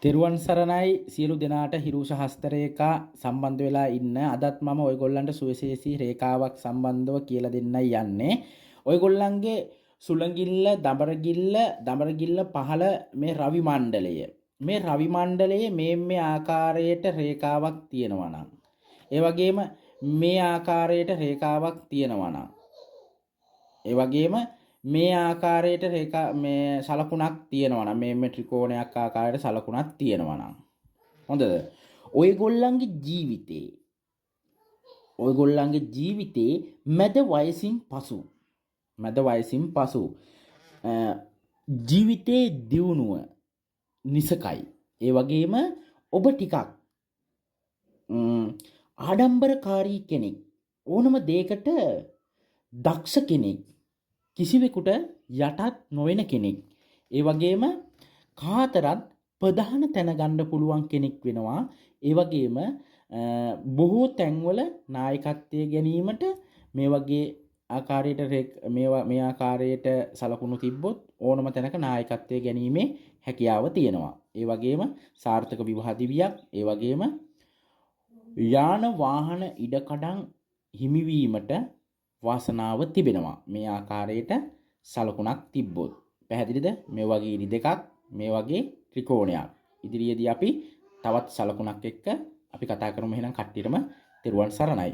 තෙරුවන් සරණයි සියලු දෙනාට හිරුෂ හස්තරේඛා සම්බන්ධ වෙලා ඉන්න අදත් මම ඔයගොල්ලන්ට සුවිශේෂී රේඛාවක් සම්බන්ධව කියලා දෙන්නයි යන්නේ. ඔයගොල්ලන්ගේ සුළඟිල්ල දඹරගිල්ල පහළ මේ රවි මණ්ඩලය. මේ රවි මණ්ඩලයේ මේ ආකාරයට රේඛාවක් තියෙනවා නම් ඒ වගේම මේ ආකාරයට රේඛාවක් තියෙනවා නම් ඒ වගේම මේ ආකාරයට රේඛා මේ සලකුණක් තියෙනවා නම් මේ ත්‍රිකෝණයක් ආකාරයට සලකුණක් තියෙනවා නම් හොඳද? ඔයගොල්ලන්ගේ ජීවිතේ මැද වයසින් පසු ජීවිතේ දියුණුව නිසකයි. ඒ වගේම ඔබ ටිකක් ආඩම්බරකාරී කෙනෙක්, ඕනම දෙයකට දක්ෂ කෙනෙක්, කිසිවෙකුට යටත් නොවන කෙනෙක්, ඒ වගේම කාතරත් ප්‍රධාන තැන ගන්න පුළුවන් කෙනෙක් වෙනවා. ඒ වගේම බොහෝ තැන්වල නායකත්වයේ ගැනීමට මේ වගේ ආකාරයට මේ ආකාරයට සලකුණු තිබ්බොත් ඕනම තැනක නායකත්වයේ ගැනීමේ හැකියාව තියෙනවා. ඒ වගේම සාර්ථක විවාහ දිවියක්, ඒ වගේම යාන වාහන ඉඩකඩම් හිමිවීමට වාසනාව තිබෙනවා. මේ ආකාරයට සලකුණක් තිබ්බොත්. පැහැදිලිද? මේ වගේ ඉරි දෙකක්, මේ වගේ ත්‍රිකෝණයක්. ඉදිරියේදී අපි තවත් සලකුණක් එක්ක අපි කතා කරමු. එහෙනම් කට්ටියටම තෙරුවන් සරණයි.